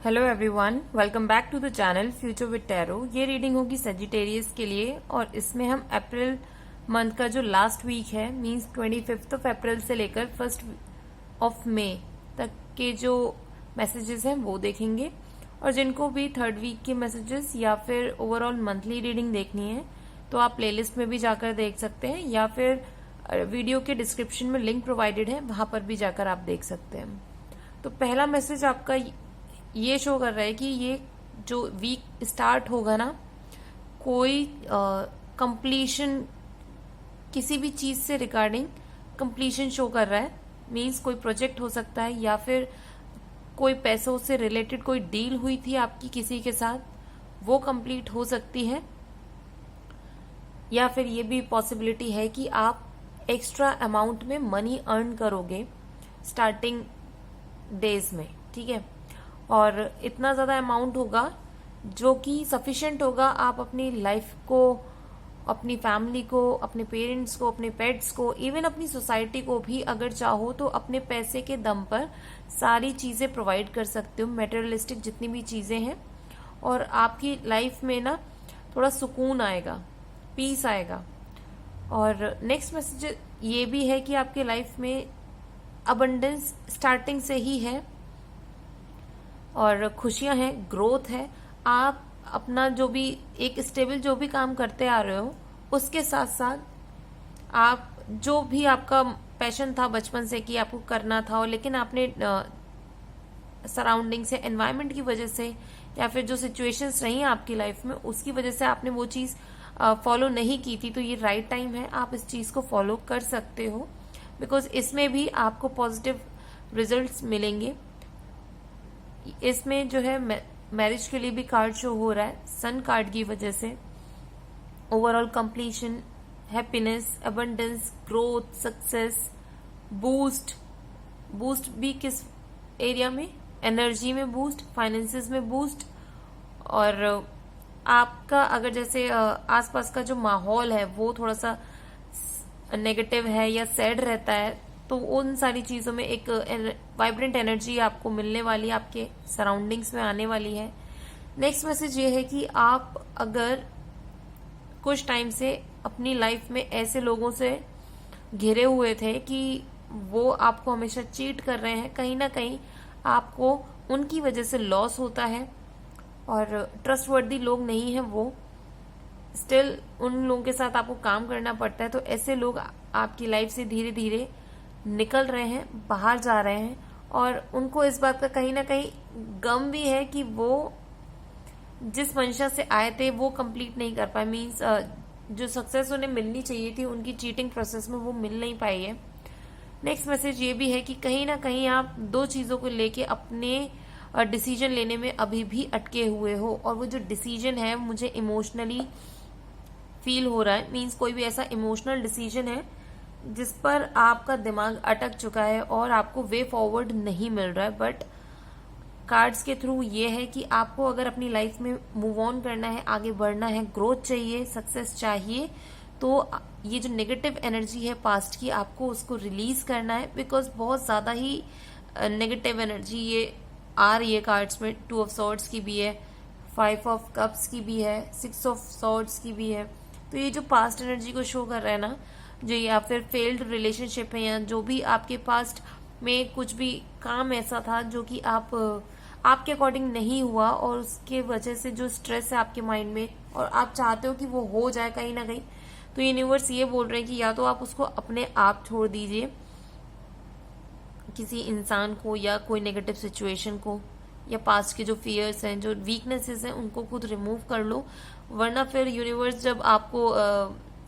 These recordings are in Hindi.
Hello everyone, welcome back to the channel future with tarot. ये रीडिंग होगी सजिटेरियस के लिए और इसमें हम अप्रैल मंथ का जो लास्ट वीक है मींस 25 ऑफ अप्रैल से लेकर 1 ऑफ मई तक के जो मैसेजेस हैं वो देखेंगे। और जिनको भी थर्ड वीक के मैसेजेस या फिर ओवरऑल मंथली रीडिंग देखनी है तो आप प्लेलिस्ट में भी जाकर देख सकते हैं या फिर वीडियो के डिस्क्रिप्शन में लिंक प्रोवाइडेड है, वहां पर भी जाकर आप देख सकते हैं। तो पहला मैसेज आपका ये शो कर रहा है कि ये जो वीक स्टार्ट होगा ना, कोई कंप्लीशन किसी भी चीज से रिगार्डिंग कंप्लीशन शो कर रहा है। मींस कोई प्रोजेक्ट हो सकता है या फिर कोई पैसों से रिलेटेड कोई डील हुई थी आपकी किसी के साथ, वो कंप्लीट हो सकती है। या फिर ये भी पॉसिबिलिटी है कि आप एक्स्ट्रा अमाउंट में मनी अर्न करोगे स्टार्टिंग डेज में, ठीक है। और इतना ज्यादा अमाउंट होगा जो कि सफिशिएंट होगा आप अपनी लाइफ को, अपनी फैमिली को, अपने पेरेंट्स को, अपने पेट्स को, इवन अपनी सोसाइटी को भी अगर चाहो तो अपने पैसे के दम पर सारी चीजें प्रोवाइड कर सकते हो, मेटेरियलिस्टिक जितनी भी चीजें हैं। और आपकी लाइफ में ना थोड़ा सुकून आएगा, पीस आएगा। और नेक्स्ट मैसेज ये भी है कि आपके लाइफ में अबंडेंस स्टार्टिंग से ही है और खुशियां हैं, ग्रोथ है। आप अपना जो भी एक स्टेबल जो भी काम करते आ रहे हो उसके साथ साथ आप जो भी आपका पैशन था बचपन से कि आपको करना था, और लेकिन आपने सराउंडिंग से, एनवायरनमेंट की वजह से या फिर जो सिचुएशंस रही आपकी लाइफ में उसकी वजह से आपने वो चीज फॉलो नहीं की थी, तो ये राइट टाइम है, आप इस चीज को फॉलो कर सकते हो। बिकॉज इसमें भी आपको पॉजिटिव रिजल्ट्स मिलेंगे। इसमें जो है मैरिज के लिए भी कार्ड शो हो रहा है सन कार्ड की वजह से। Overall completion, happiness, abundance, growth, success, boost. Boost भी किस एरिया में? एनर्जी में बूस्ट, फाइनेंसेस में बूस्ट। और आपका अगर जैसे आसपास का जो माहौल है वो थोड़ा सा नेगेटिव है या सैड रहता है तो उन सारी चीजों में एक वाइब्रेंट एनर्जी आपको मिलने वाली, आपके सराउंडिंग्स में आने वाली है। नेक्स्ट मैसेज ये है कि आप अगर कुछ टाइम से अपनी लाइफ में ऐसे लोगों से घिरे हुए थे कि वो आपको हमेशा चीट कर रहे हैं, कहीं ना कहीं आपको उनकी वजह से लॉस होता है और ट्रस्टवर्दी लोग नहीं है वो, स्टिल उन लोगों के साथ आपको काम करना पड़ता है। तो ऐसे लोग आपकी लाइफ से धीरे धीरे निकल रहे हैं, बाहर जा रहे हैं, और उनको इस बात का कहीं ना कहीं गम भी है कि वो जिस मंशा से आए थे वो कंप्लीट नहीं कर पाए। मींस जो सक्सेस उन्हें मिलनी चाहिए थी उनकी चीटिंग प्रोसेस में वो मिल नहीं पाई है। नेक्स्ट मैसेज ये भी है कि कहीं ना कहीं आप दो चीजों को लेके अपने डिसीजन लेने में अभी भी अटके हुए हो, और वो जो डिसीजन है मुझे इमोशनली फील हो रहा है। मींस कोई भी ऐसा इमोशनल डिसीजन है जिस पर आपका दिमाग अटक चुका है और आपको वे फॉरवर्ड नहीं मिल रहा है। बट कार्ड्स के थ्रू ये है कि आपको अगर अपनी लाइफ में मूव ऑन करना है, आगे बढ़ना है, ग्रोथ चाहिए, सक्सेस चाहिए, तो ये जो नेगेटिव एनर्जी है पास्ट की आपको उसको रिलीज करना है। बिकॉज बहुत ज्यादा ही नेगेटिव एनर्जी ये आ रही है कार्ड्स में। 2 ऑफ सॉर्ड्स की भी है, 5 ऑफ कप्स की भी है, 6 ऑफ सॉर्ड्स की भी है। तो ये जो पास्ट एनर्जी को शो कर रहा है ना, जो या फिर फेल्ड रिलेशनशिप है या जो भी आपके पास्ट में कुछ भी काम ऐसा था जो कि आपके अकॉर्डिंग नहीं हुआ और उसके वजह से जो स्ट्रेस है आपके माइंड में और आप चाहते हो कि वो हो जाए कहीं ना कहीं, तो यूनिवर्स ये बोल रहे हैं कि या तो आप उसको अपने आप छोड़ दीजिए, किसी इंसान को या कोई नेगेटिव सिचुएशन को, या पास्ट के जो फियर्स हैं, जो वीकनेसेस हैं, उनको खुद रिमूव कर लो। वरना फिर यूनिवर्स जब आपको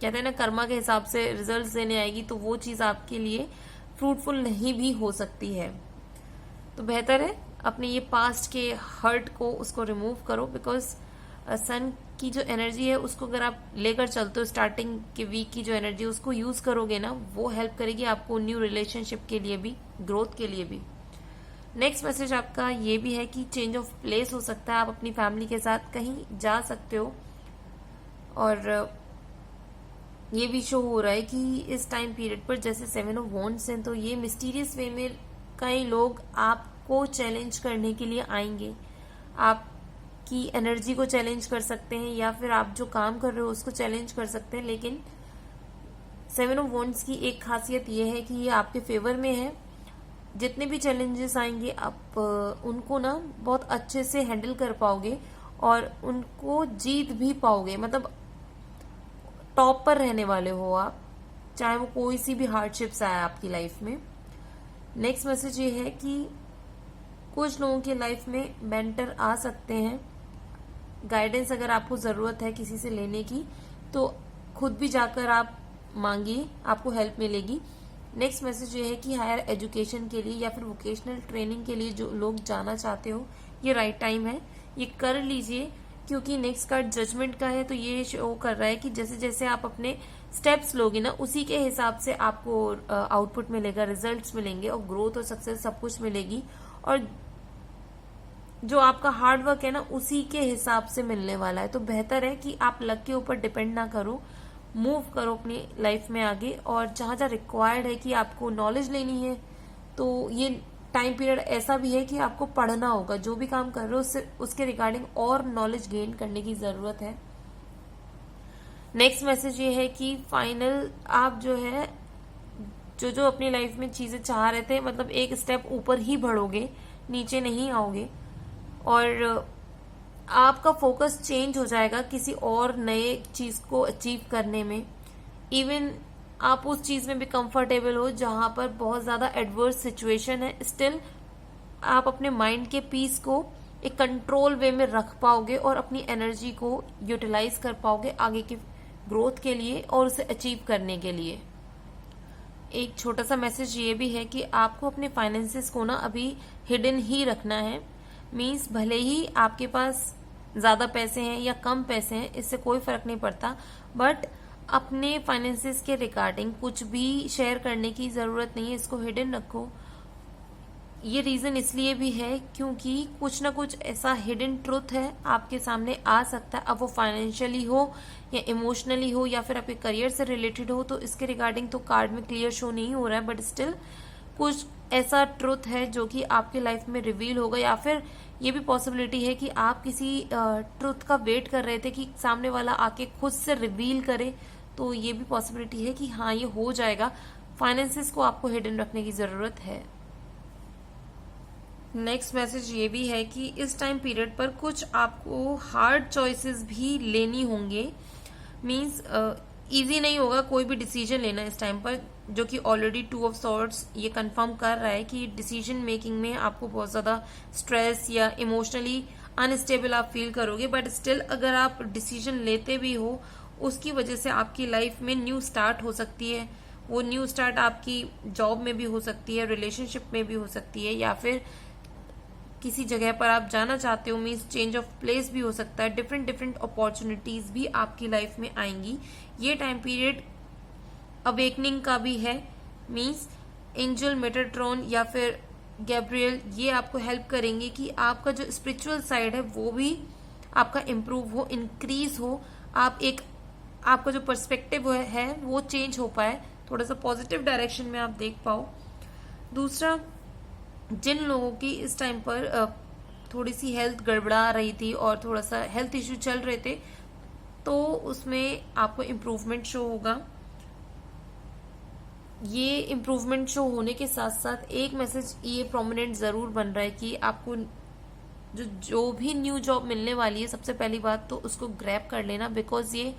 कहते हैं ना कर्मा के हिसाब से रिजल्ट्स देने आएगी तो वो चीज आपके लिए फ्रूटफुल नहीं भी हो सकती है। तो बेहतर है अपने ये पास्ट के हर्ट को उसको रिमूव करो। बिकॉज सन की जो एनर्जी है उसको अगर आप लेकर चलते हो, स्टार्टिंग के वीक की जो एनर्जी उसको यूज करोगे ना, वो हेल्प करेगी आपको न्यू रिलेशनशिप के लिए भी, ग्रोथ के लिए भी। नेक्स्ट मैसेज आपका ये भी है कि चेंज ऑफ प्लेस हो सकता है, आप अपनी फैमिली के साथ कहीं जा सकते हो। और ये भी शो हो रहा है कि इस टाइम पीरियड पर जैसे 7 ऑफ वॉन्ड्स हैं, तो ये मिस्टीरियस वे में कई लोग आपको चैलेंज करने के लिए आएंगे, आपकी एनर्जी को चैलेंज कर सकते हैं, या फिर आप जो काम कर रहे हो उसको चैलेंज कर सकते हैं। लेकिन 7 ऑफ वॉन्ड्स की एक खासियत ये है कि ये आपके फेवर में है। जितने भी चैलेंजेस आएंगे आप उनको ना बहुत अच्छे से हैंडल कर पाओगे और उनको जीत भी पाओगे। मतलब टॉप पर रहने वाले हो आप, चाहे वो कोई सी भी हार्डशिप्स आए आपकी लाइफ में। नेक्स्ट मैसेज ये है कि कुछ लोगों की लाइफ में मेंटर आ सकते हैं। गाइडेंस अगर आपको जरूरत है किसी से लेने की तो खुद भी जाकर आप मांगिए, आपको हेल्प मिलेगी। नेक्स्ट मैसेज ये है कि हायर एजुकेशन के लिए या फिर वोकेशनल ट्रेनिंग के लिए जो लोग जाना चाहते हो, ये राइट टाइम है, ये कर लीजिए। क्योंकि नेक्स्ट कार्ड जजमेंट का है, तो ये शो कर रहा है कि जैसे जैसे आप अपने स्टेप्स लोगे ना, उसी के हिसाब से आपको आउटपुट मिलेगा, रिजल्ट्स मिलेंगे और ग्रोथ और सक्सेस सब कुछ मिलेगी। और जो आपका हार्ड वर्क है ना, उसी के हिसाब से मिलने वाला है। तो बेहतर है कि आप लक के ऊपर डिपेंड ना करो, मूव करो अपनी लाइफ में आगे। और जहां जहां रिक्वायर्ड है कि आपको नॉलेज लेनी है, तो ये टाइम पीरियड ऐसा भी है कि आपको पढ़ना होगा। जो भी काम कर रहे हो उसके रिगार्डिंग और नॉलेज गेन करने की जरूरत है। नेक्स्ट मैसेज ये है कि फाइनल आप जो है जो अपनी लाइफ में चीजें चाह रहे थे, मतलब एक स्टेप ऊपर ही बढ़ोगे, नीचे नहीं आओगे। और आपका फोकस चेंज हो जाएगा किसी और नए चीज को अचीव करने में। इवन आप उस चीज में भी कंफर्टेबल हो जहां पर बहुत ज्यादा एडवर्स सिचुएशन है, स्टिल आप अपने माइंड के पीस को एक कंट्रोल वे में रख पाओगे और अपनी एनर्जी को यूटिलाइज कर पाओगे आगे की ग्रोथ के लिए और उसे अचीव करने के लिए। एक छोटा सा मैसेज ये भी है कि आपको अपने फाइनेंसेस को ना अभी हिडन ही रखना है। मीन्स भले ही आपके पास ज्यादा पैसे हैं या कम पैसे हैं, इससे कोई फर्क नहीं पड़ता, बट अपने फाइनेंसेस के रिगार्डिंग कुछ भी शेयर करने की जरूरत नहीं है, इसको हिडन रखो। ये रीजन इसलिए भी है क्योंकि कुछ ना कुछ ऐसा हिडन ट्रुथ है आपके सामने आ सकता है। अब वो फाइनेंशियली हो या इमोशनली हो या फिर आपके करियर से रिलेटेड हो, तो इसके रिगार्डिंग तो कार्ड में क्लियर शो नहीं हो रहा है, बट स्टिल कुछ ऐसा ट्रुथ है जो कि आपके लाइफ में रिवील होगा। या फिर ये भी पॉसिबिलिटी है कि आप किसी ट्रुथ का वेट कर रहे थे कि सामने वाला आके खुद से रिवील करे, तो ये भी पॉसिबिलिटी है कि हाँ ये हो जाएगा। फाइनेंसेस को आपको हिडन रखने की जरूरत है। नेक्स्ट मैसेज ये भी है कि इस टाइम पीरियड पर कुछ आपको हार्ड चॉइसेस भी लेनी होंगे। मीन्स इजी नहीं होगा कोई भी डिसीजन लेना इस टाइम पर, जो कि ऑलरेडी 2 ऑफ सॉर्ड्स ये कंफर्म कर रहा है कि डिसीजन मेकिंग में आपको बहुत ज्यादा स्ट्रेस या इमोशनली अनस्टेबल आप फील करोगे। बट स्टिल अगर आप डिसीजन लेते भी हो, उसकी वजह से आपकी लाइफ में न्यू स्टार्ट हो सकती है। वो न्यू स्टार्ट आपकी जॉब में भी हो सकती है, रिलेशनशिप में भी हो सकती है, या फिर किसी जगह पर आप जाना चाहते हो, मीन्स चेंज ऑफ प्लेस भी हो सकता है। डिफरेंट डिफरेंट अपॉर्चुनिटीज भी आपकी लाइफ में आएंगी। ये टाइम पीरियड अवेकनिंग का भी है। मीन्स एंजल, मेटाट्रॉन या फिर गैब्रियल ये आपको हेल्प करेंगे कि आपका जो स्पिरिचुअल साइड है वो भी आपका इम्प्रूव हो, इंक्रीज हो। आपका जो पर्सपेक्टिव है वो चेंज हो पाए, थोड़ा सा पॉजिटिव डायरेक्शन में आप देख पाओ। दूसरा, जिन लोगों की इस टाइम पर थोड़ी सी हेल्थ गड़बड़ा रही थी और थोड़ा सा हेल्थ इश्यू चल रहे थे, तो उसमें आपको इम्प्रूवमेंट शो होगा। ये इम्प्रूवमेंट शो होने के साथ साथ एक मैसेज ये प्रोमिनेंट जरूर बन रहा है कि आपको जो भी न्यू जॉब मिलने वाली है, सबसे पहली बात तो उसको ग्रैब कर लेना। बिकॉज ये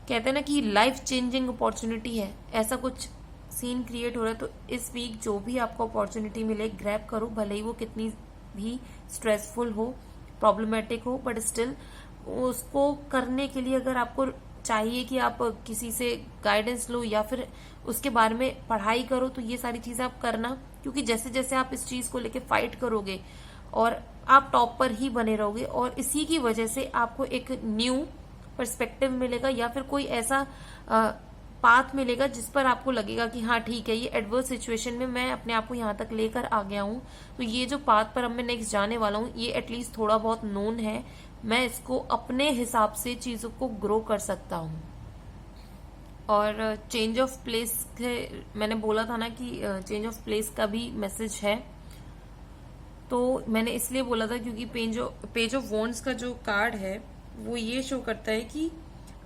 कहते हैं ना कि लाइफ चेंजिंग अपॉर्चुनिटी है, ऐसा कुछ सीन क्रिएट हो रहा है। तो इस वीक जो भी आपको अपॉर्चुनिटी मिले ग्रैब करो, भले ही वो कितनी भी स्ट्रेसफुल हो, प्रॉब्लमेटिक हो, बट स्टिल उसको करने के लिए अगर आपको चाहिए कि आप किसी से गाइडेंस लो या फिर उसके बारे में पढ़ाई करो, तो ये सारी चीजें आप करना। क्योंकि जैसे जैसे आप इस चीज को लेके फाइट करोगे और आप टॉप पर ही बने रहोगे, और इसी की वजह से आपको एक न्यू पर्सपेक्टिव मिलेगा या फिर कोई ऐसा पाथ मिलेगा जिस पर आपको लगेगा कि हाँ ठीक है, ये एडवर्स सिचुएशन में मैं अपने आप को यहाँ तक लेकर आ गया हूँ, तो ये जो पाथ पर अब मैं नेक्स्ट जाने वाला हूँ ये एटलीस्ट थोड़ा बहुत नोन है, मैं इसको अपने हिसाब से चीजों को ग्रो कर सकता हूँ। और चेंज ऑफ प्लेस मैंने बोला था ना कि चेंज ऑफ प्लेस का भी मैसेज है। तो मैंने इसलिए बोला था क्योंकि पेज ऑफ वॉन्ड्स का जो कार्ड है वो ये शो करता है कि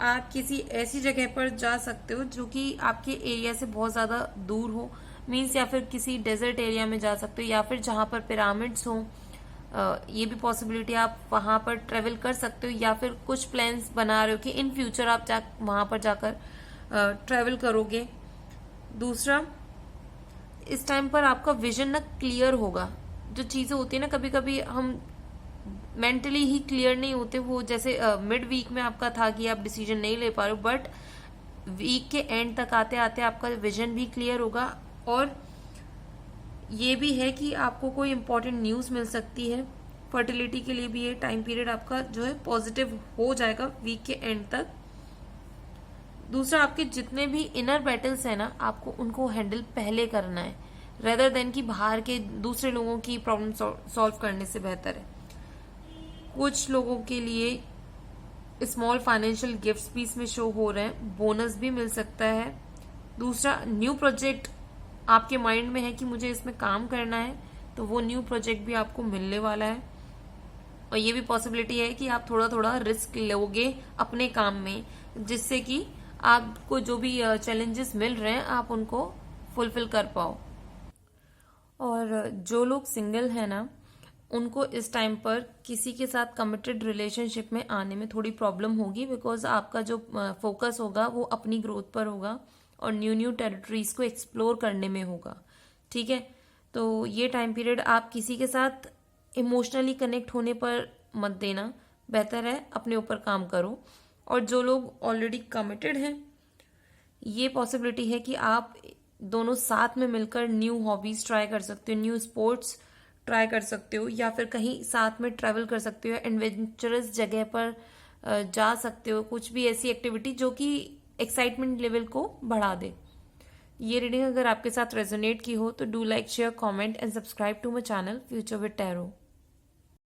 आप किसी ऐसी जगह पर जा सकते हो जो कि आपके एरिया से बहुत ज्यादा दूर हो, मीन्स या फिर किसी डेजर्ट एरिया में जा सकते हो, या फिर जहां पर पिरामिड्स हो, ये भी पॉसिबिलिटी, आप वहां पर ट्रेवल कर सकते हो, या फिर कुछ प्लान्स बना रहे हो कि इन फ्यूचर आप वहां पर जाकर ट्रेवल करोगे। दूसरा, इस टाइम पर आपका विजन ना क्लियर होगा। जो चीजें होती है ना, कभी कभी हम मेंटली ही क्लियर नहीं होते, वो जैसे मिड वीक में आपका था कि आप डिसीजन नहीं ले पा रहे हो, बट वीक के एंड तक आते आते आपका विजन भी क्लियर होगा। और ये भी है कि आपको कोई इंपॉर्टेंट न्यूज मिल सकती है। फर्टिलिटी के लिए भी ये टाइम पीरियड आपका जो है पॉजिटिव हो जाएगा वीक के एंड तक। दूसरा, आपके जितने भी इनर बैटल्स है ना, आपको उनको हैंडल पहले करना है, रेदर देन कि बाहर के दूसरे लोगों की प्रॉब्लम सॉल्व करने से बेहतर है। कुछ लोगों के लिए स्मॉल फाइनेंशियल गिफ्ट्स भी इसमें शो हो रहे हैं, बोनस भी मिल सकता है। दूसरा, न्यू प्रोजेक्ट आपके माइंड में है कि मुझे इसमें काम करना है, तो वो न्यू प्रोजेक्ट भी आपको मिलने वाला है। और ये भी पॉसिबिलिटी है कि आप थोड़ा थोड़ा रिस्क लोगे अपने काम में, जिससे कि आपको जो भी चैलेंजेस मिल रहे हैं आप उनको फुलफिल कर पाओ। और जो लोग सिंगल है ना, उनको इस टाइम पर किसी के साथ कमिटेड रिलेशनशिप में आने में थोड़ी प्रॉब्लम होगी, बिकॉज आपका जो फोकस होगा वो अपनी ग्रोथ पर होगा और न्यू न्यू टेरिटरीज को एक्सप्लोर करने में होगा। ठीक है, तो ये टाइम पीरियड आप किसी के साथ इमोशनली कनेक्ट होने पर मत देना, बेहतर है अपने ऊपर काम करो। और जो लोग ऑलरेडी कमिटेड हैं, ये पॉसिबिलिटी है कि आप दोनों साथ में मिलकर न्यू हॉबीज ट्राई कर सकते हो, न्यू स्पोर्ट्स ट्राई कर सकते हो, या फिर कहीं साथ में ट्रैवल कर सकते हो, एडवेंचरस जगह पर जा सकते हो, कुछ भी ऐसी एक्टिविटी जो कि एक्साइटमेंट लेवल को बढ़ा दे। ये रीडिंग अगर आपके साथ रेजोनेट की हो तो do like, share, comment and subscribe to my channel future with tarot.